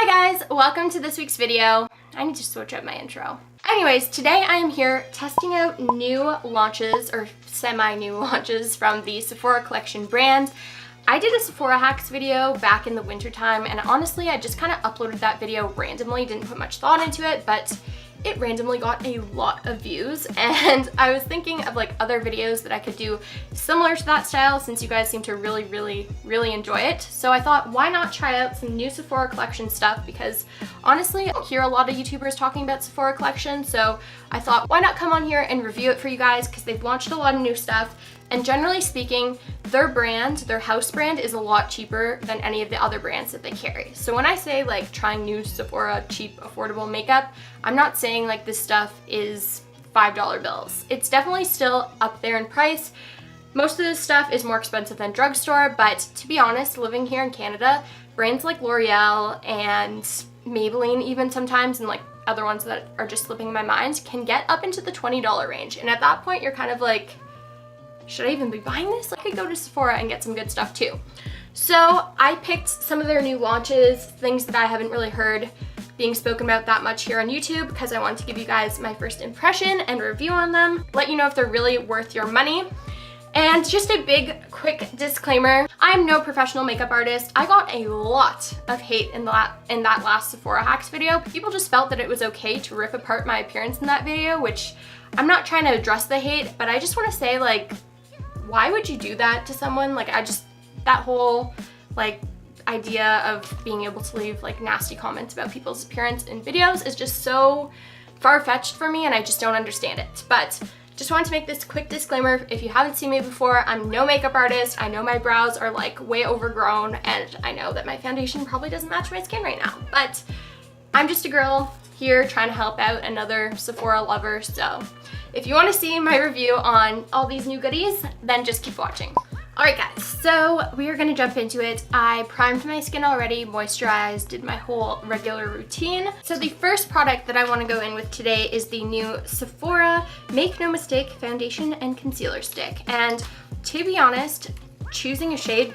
Hi guys, welcome to this week's video. I need to switch up my intro. Anyways, today I am here testing out new launches or semi-new launches from the Sephora Collection brand. I did a Sephora hacks video back in the winter time, and honestly I just kind of uploaded that video randomly, didn't put much thought into it, but it randomly got a lot of views, and I was thinking of like other videos that I could do similar to that style since you guys seem to really enjoy it. So I thought, why not try out some new Sephora Collection stuff, because honestly I don't hear a lot of YouTubers talking about Sephora Collection, so I thought why not come on here and review it for you guys, because they've launched a lot of new stuff. And generally speaking, their brand, their house brand, is a lot cheaper than any of the other brands that they carry. So when I say like trying new Sephora cheap, affordable makeup, I'm not saying like this stuff is $5 bills. It's definitely still up there in price. Most of this stuff is more expensive than drugstore, but to be honest, living here in Canada, brands like L'Oreal and Maybelline even sometimes, and like other ones that are just slipping my mind, can get up into the $20 range. And at that point, you're kind of like, should I even be buying this? I could go to Sephora and get some good stuff too. So I picked some of their new launches, things that I haven't really heard being spoken about that much here on YouTube, because I wanted to give you guys my first impression and review on them, let you know if they're really worth your money. And just a big quick disclaimer, I'm no professional makeup artist. I got a lot of hate in that last Sephora hacks video. People just felt that it was okay to rip apart my appearance in that video, which I'm not trying to address the hate, but I just want to say, like, why would you do that to someone? Like, that whole like idea of being able to leave like nasty comments about people's appearance in videos is just so far-fetched for me, and I just don't understand it. But just wanted to make this quick disclaimer. If you haven't seen me before, I'm no makeup artist. I know my brows are like way overgrown, and I know that my foundation probably doesn't match my skin right now, but I'm just a girl here trying to help out another Sephora lover. So if you want to see my review on all these new goodies, then just keep watching. Alright guys, so we are going to jump into it. I primed my skin already, moisturized, did my whole regular routine. So the first product that I want to go in with today is the new Sephora Make No Mistake Foundation and Concealer Stick. And to be honest, choosing a shade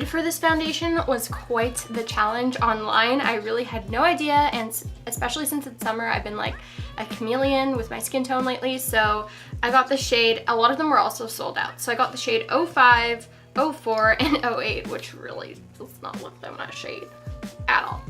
for this foundation was quite the challenge online. I really had no idea, and especially since it's summer, I've been like a chameleon with my skin tone lately, so I got the shade. A lot of them were also sold out, so I got the shade 05, 04, and 08, which really does not look like that shade at all.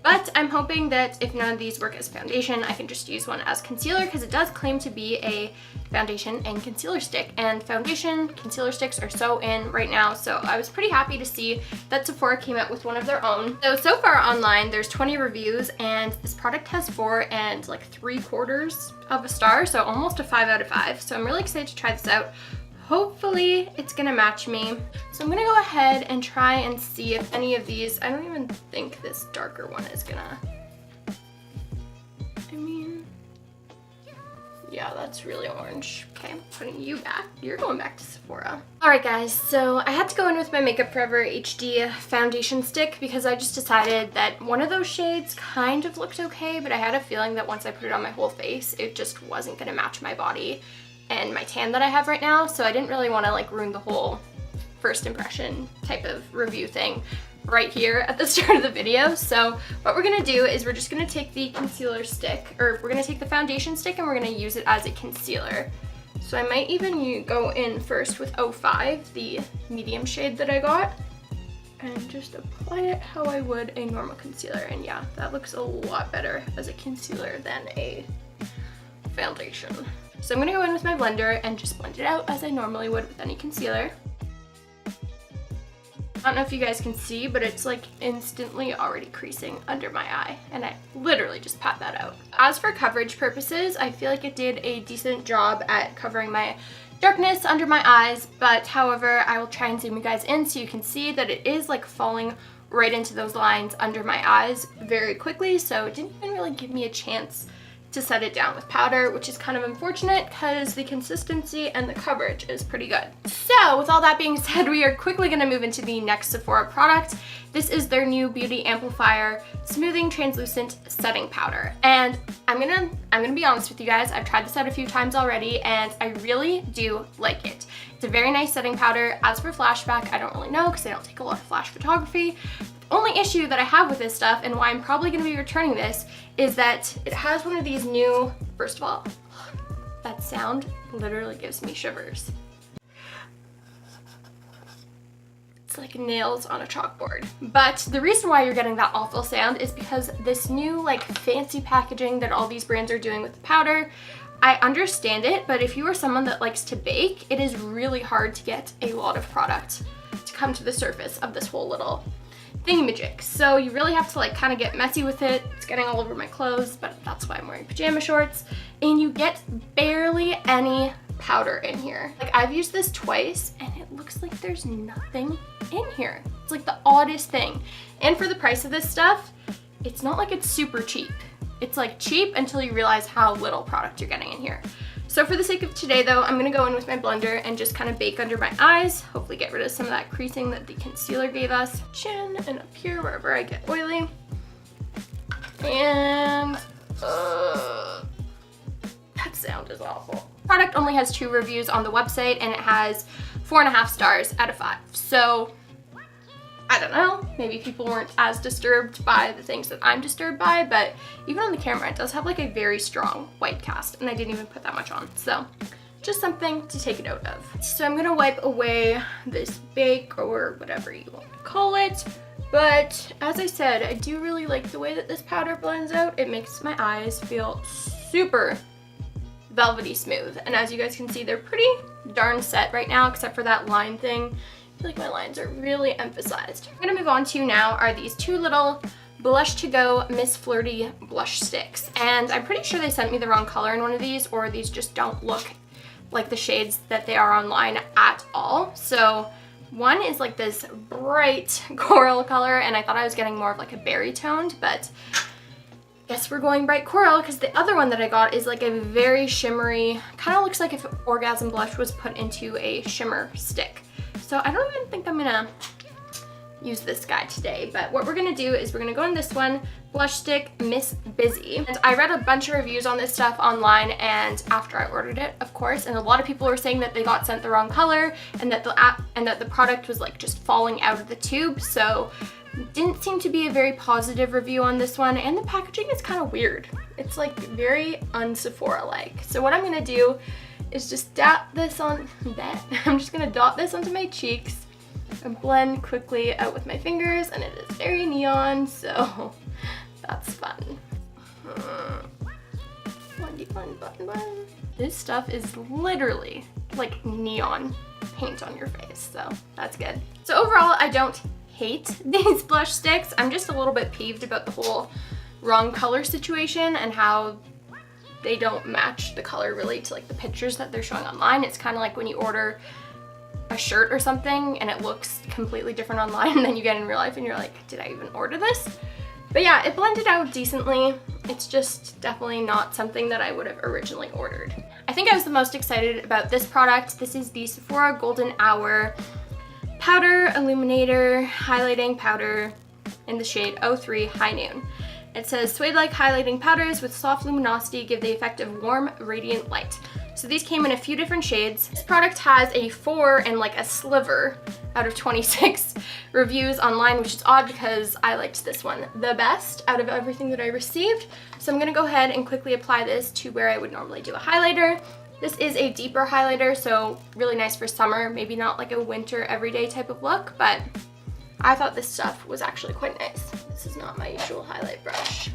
But I'm hoping that if none of these work as foundation, I can just use one as concealer, because it does claim to be a foundation and concealer stick. And foundation, concealer sticks are so in right now, so I was pretty happy to see that Sephora came out with one of their own. So far online, there's 20 reviews, and this product has 4 3/4 of a star, so almost a 5 out of 5. So I'm really excited to try this out. Hopefully it's gonna match me. So I'm gonna go ahead and try and see if any of these, I don't even think this darker one is gonna, I mean, yeah, that's really orange. Okay, putting you back. You're going back to Sephora. Alright guys, so I had to go in with my Makeup Forever HD foundation stick, because I just decided that one of those shades kind of looked okay, but I had a feeling that once I put it on my whole face, it just wasn't gonna match my body and my tan that I have right now, so I didn't really want to like ruin the whole first impression type of review thing right here at the start of the video. So what we're gonna do is we're just gonna take the concealer stick, or we're gonna take the foundation stick, and we're gonna use it as a concealer. So I might even go in first with 05, the medium shade that I got, and just apply it how I would a normal concealer. And yeah, that looks a lot better as a concealer than a foundation. So I'm gonna go in with my blender and just blend it out as I normally would with any concealer. I don't know if you guys can see, but it's like instantly already creasing under my eye, and I literally just pat that out. As for coverage purposes, I feel like it did a decent job at covering my darkness under my eyes, but however, I will try and zoom you guys in so you can see that it is like falling right into those lines under my eyes very quickly, so it didn't even really give me a chance to set it down with powder, which is kind of unfortunate because the consistency and the coverage is pretty good. So with all that being said, we are quickly going to move into the next Sephora product. This is their new Beauty Amplifier Smoothing Translucent Setting Powder, and I'm gonna be honest with you guys. I've tried this out a few times already and I really do like it. It's a very nice setting powder. As for flashback, I don't really know because I don't take a lot of flash photography. The only issue that I have with this stuff and why I'm probably gonna be returning this is that it has one of these new, first of all, that sound literally gives me shivers. It's like nails on a chalkboard. But the reason why you're getting that awful sound is because this new like fancy packaging that all these brands are doing with the powder, I understand it, but if you are someone that likes to bake, it is really hard to get a lot of product to come to the surface of this whole little thingamajig. So you really have to like kind of get messy with it. It's getting all over my clothes, but that's why I'm wearing pajama shorts. And you get barely any powder in here. Like I've used this twice and it looks like there's nothing in here. It's like the oddest thing. And for the price of this stuff, it's not like it's super cheap. It's like cheap until you realize how little product you're getting in here. So for the sake of today though, I'm gonna go in with my blender and just kind of bake under my eyes, hopefully get rid of some of that creasing that the concealer gave us. Chin and up here wherever I get oily. And that sound is awful. Product only has 2 reviews on the website and it has 4.5 stars out of 5. So I don't know, maybe people weren't as disturbed by the things that I'm disturbed by, but even on the camera it does have like a very strong white cast and I didn't even put that much on. So just something to take note of. So I'm gonna wipe away this bake or whatever you want to call it. But as I said, I do really like the way that this powder blends out. It makes my eyes feel super velvety smooth. And as you guys can see, they're pretty darn set right now, except for that line thing. I feel like my lines are really emphasized. I'm gonna move on to now are these 2 little Blush to Go Miss Flirty blush sticks. And I'm pretty sure they sent me the wrong color in one of these, or these just don't look like the shades that they are online at all. So one is like this bright coral color, and I thought I was getting more of like a berry toned, but guess we're going bright coral because the other one that I got is like a very shimmery, kind of looks like if Orgasm Blush was put into a shimmer stick. So I don't even think I'm gonna use this guy today, but what we're gonna do is we're gonna go in this one, Blush Stick Miss Busy. And I read a bunch of reviews on this stuff online and after I ordered it, of course, and a lot of people were saying that they got sent the wrong color and that the product was like just falling out of the tube. So didn't seem to be a very positive review on this one, and the packaging is kind of weird. It's like very un-Sephora-like. So what I'm gonna do is just dot this on that. I'm just gonna dot this onto my cheeks and blend quickly out with my fingers, and it is very neon, so that's fun. Bun. This stuff is literally like neon paint on your face, so that's good. So overall, I don't hate these blush sticks. I'm just a little bit peeved about the whole wrong color situation and how they don't match the color really to like the pictures that they're showing online. It's kind of like when you order a shirt or something and it looks completely different online and then you get in real life and you're like, did I even order this? But yeah, it blended out decently. It's just definitely not something that I would have originally ordered. I think I was the most excited about this product. This is the Sephora Golden Hour Powder Illuminator Highlighting Powder in the shade 03 High Noon. It says, suede-like highlighting powders with soft luminosity give the effect of warm, radiant light. So these came in a few different shades. This product has a 4 and like a sliver out of 26 reviews online, which is odd because I liked this one the best out of everything that I received. So I'm gonna go ahead and quickly apply this to where I would normally do a highlighter. This is a deeper highlighter, so really nice for summer, maybe not like a winter everyday type of look, but I thought this stuff was actually quite nice. This is not my usual highlight brush.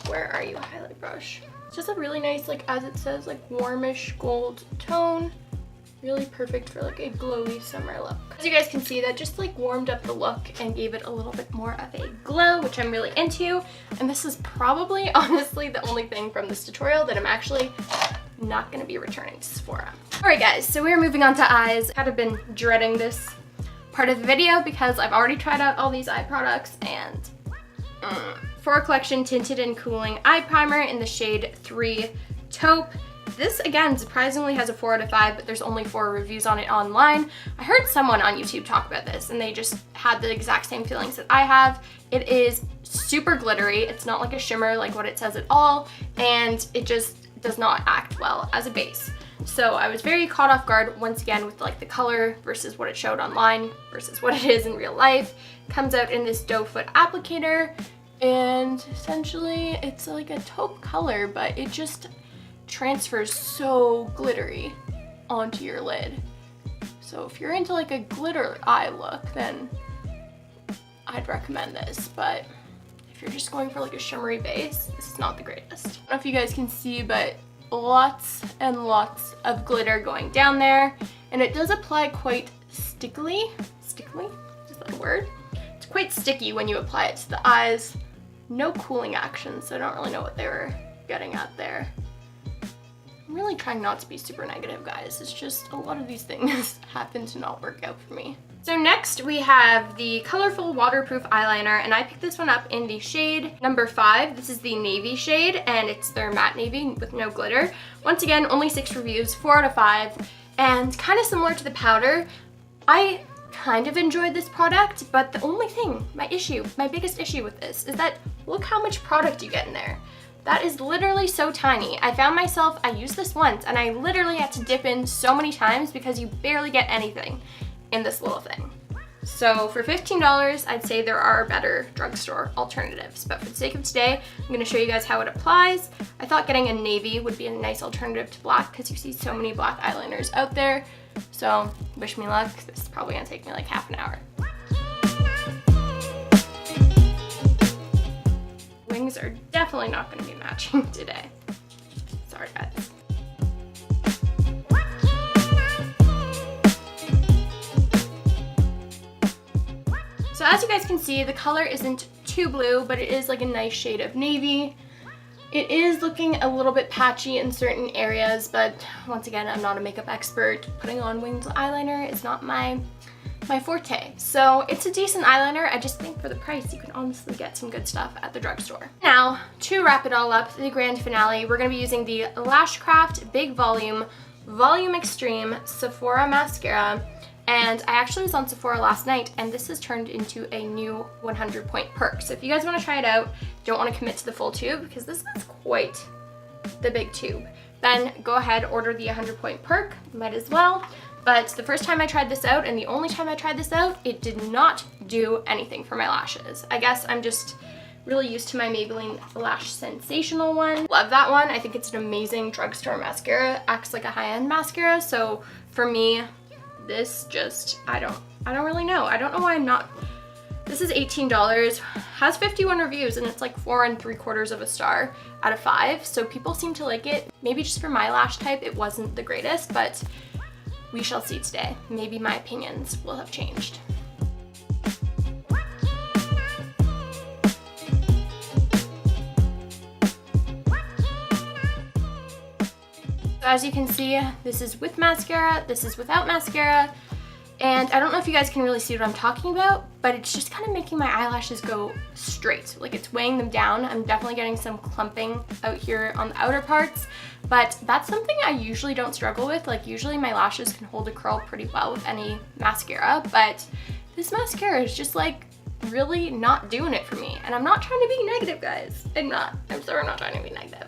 Where are you, highlight brush? It's just a really nice, like as it says, like warmish gold tone. Really perfect for like a glowy summer look. As you guys can see, that just like warmed up the look and gave it a little bit more of a glow, which I'm really into. And this is probably, honestly, the only thing from this tutorial that I'm actually not gonna be returning to Sephora. All right guys, so we're moving on to eyes. I've kind of been dreading this part of the video because I've already tried out all these eye products, and Sephora Collection Tinted and Cooling Eye Primer in the shade 3 Taupe This, again, surprisingly has a 4 out of 5, but there's only 4 reviews on it online. I heard someone on YouTube talk about this, and they just had the exact same feelings that I have. It is super glittery. It's not like a shimmer like what it says at all, and it just does not act well as a base. So I was very caught off guard once again with like the color versus what it showed online versus what it is in real life. It comes out in this doe foot applicator, and essentially it's like a taupe color, but it just transfers so glittery onto your lid. So if you're into like a glitter eye look, then I'd recommend this, but if you're just going for like a shimmery base, this is not the greatest. I don't know if you guys can see, but lots and lots of glitter going down there, and it does apply quite stickily. Stickily? Is that a word? It's quite sticky when you apply it to the eyes. No cooling action, so I don't really know what they were getting at there. I'm really trying not to be super negative, guys. It's just a lot of these things happen to not work out for me. So next we have the colorful waterproof eyeliner, and I picked this one up in the shade number 5. This is the navy shade, and it's their matte navy with no glitter. Once again, only 6 reviews, 4 out of 5, and kind of similar to the powder. I kind of enjoyed this product, but the only thing, my biggest issue with this is that look how much product you get in there. That is literally so tiny. I found myself, I used this once, and I literally had to dip in so many times because you barely get anything in this little thing. So for $15, I'd say there are better drugstore alternatives, but for the sake of today, I'm gonna show you guys how it applies. I thought getting a navy would be a nice alternative to black because you see so many black eyeliners out there. So wish me luck. This is probably gonna take me like half an hour. Wings are definitely not gonna be matching today. Sorry, guys. So as you guys can see, the color isn't too blue, but it is like a nice shade of navy. It is looking a little bit patchy in certain areas, but once again, I'm not a makeup expert. Putting on winged eyeliner is not my forte. So it's a decent eyeliner. I just think for the price, you can honestly get some good stuff at the drugstore. Now, to wrap it all up, the grand finale, we're gonna be using the Lashcraft Big Volume Extreme Sephora Mascara. And I actually was on Sephora last night, and this has turned into a new 100-point perk. So if you guys want to try it out, don't want to commit to the full tube because this is quite the big tube, then go ahead, order the 100-point perk, might as well. But the first time I tried this out, and the only time I tried this out, it did not do anything for my lashes. I guess I'm just really used to my Maybelline Lash Sensational one. Love that one. I think it's an amazing drugstore mascara. Acts like a high-end mascara, so for me, this just, I don't really know. I don't know why I'm not. This is $18, has 51 reviews, and it's like 4 3/4 of a star out of 5. So people seem to like it. Maybe just for my lash type, it wasn't the greatest, but we shall see today. Maybe my opinions will have changed. So as you can see, this is with mascara, this is without mascara, and I don't know if you guys can really see what I'm talking about, but it's just kind of making my eyelashes go straight, like it's weighing them down. I'm definitely getting some clumping out here on the outer parts, but that's something I usually don't struggle with. Like usually my lashes can hold a curl pretty well with any mascara, but this mascara is just like really not doing it for me. And I'm not trying to be negative, guys. I'm sorry, I'm not trying to be negative.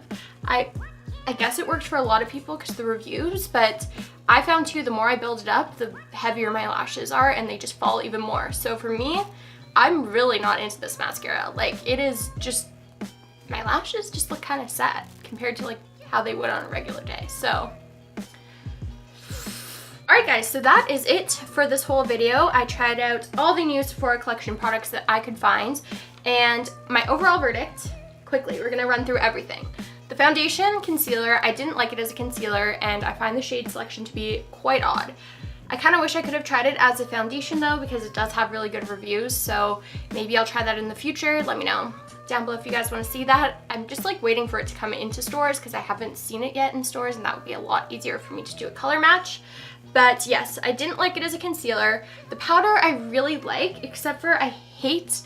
I guess it worked for a lot of people because of the reviews, but I found too, the more I build it up, the heavier my lashes are, and they just fall even more. So for me, I'm really not into this mascara. Like it is just, my lashes just look kind of sad compared to like how they would on a regular day. So, alright guys, so that is it for this whole video. I tried out all the new Sephora Collection products that I could find, and my overall verdict, quickly, we're gonna run through everything. The foundation concealer, I didn't like it as a concealer, and I find the shade selection to be quite odd. I kind of wish I could have tried it as a foundation though, because it does have really good reviews, so maybe I'll try that in the future. Let me know down below if you guys want to see that. I'm just like waiting for it to come into stores because I haven't seen it yet in stores, and that would be a lot easier for me to do a color match. But yes, I didn't like it as a concealer. The powder I really like, except for I hate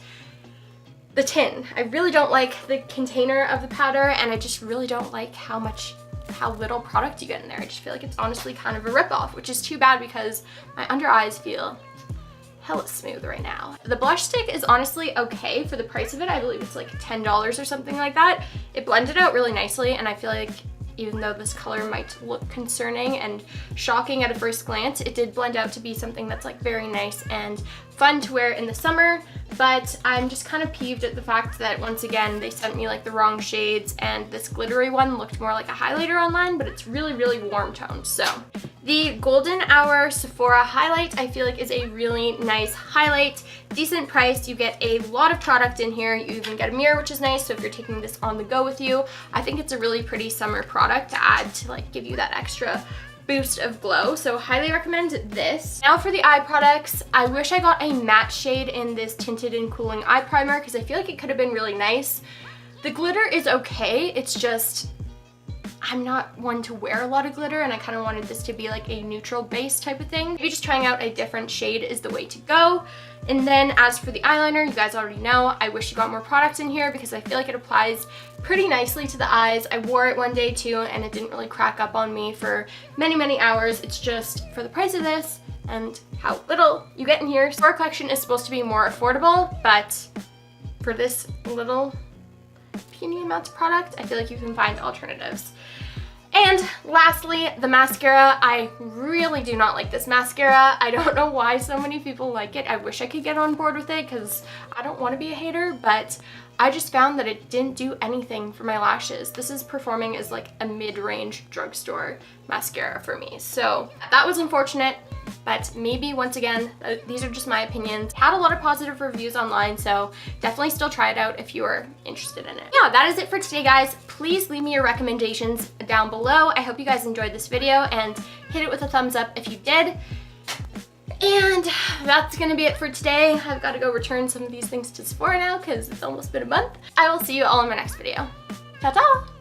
the tin. I really don't like the container of the powder, and I just really don't like how much how little product you get in there. I just feel like it's honestly kind of a ripoff, which is too bad because my under eyes feel hella smooth right now. The blush stick is honestly okay for the price of it. I believe it's like $10 or something like that. It blended out really nicely, and I feel like even though this color might look concerning and shocking at a first glance, it did blend out to be something that's like very nice and fun to wear in the summer. But I'm just kind of peeved at the fact that once again they sent me like the wrong shades, and this glittery one looked more like a highlighter online, but it's really, really warm toned. So the Golden Hour Sephora highlight I feel like is a really nice highlight. Decent price, you get a lot of product in here. You even get a mirror, which is nice, so if you're taking this on the go with you, I think it's a really pretty summer product to add to like give you that extra boost of glow. So highly recommend this. Now for the eye products, I wish I got a matte shade in this Tinted and Cooling Eye Primer because I feel like it could have been really nice. The glitter is okay, it's just I'm not one to wear a lot of glitter, and I kind of wanted this to be like a neutral base type of thing. Maybe just trying out a different shade is the way to go. And then as for the eyeliner, you guys already know, I wish you got more product in here because I feel like it applies pretty nicely to the eyes. I wore it one day too, and it didn't really crack up on me for many, many hours. It's just for the price of this and how little you get in here. Sephora Collection is supposed to be more affordable, but for this little puny amounts of product, I feel like you can find alternatives. And lastly, the mascara. I really do not like this mascara. I don't know why so many people like it. I wish I could get on board with it because I don't want to be a hater, but I just found that it didn't do anything for my lashes. This is performing as like a mid-range drugstore mascara for me. So that was unfortunate, but maybe once again, these are just my opinions. Had a lot of positive reviews online, so definitely still try it out if you are interested in it. Yeah, that is it for today, guys. Please leave me your recommendations down below. I hope you guys enjoyed this video, and hit it with a thumbs up if you did. And that's gonna be it for today. I've got to go return some of these things to Sephora now because it's almost been a month. I will see you all in my next video. Ta-ta!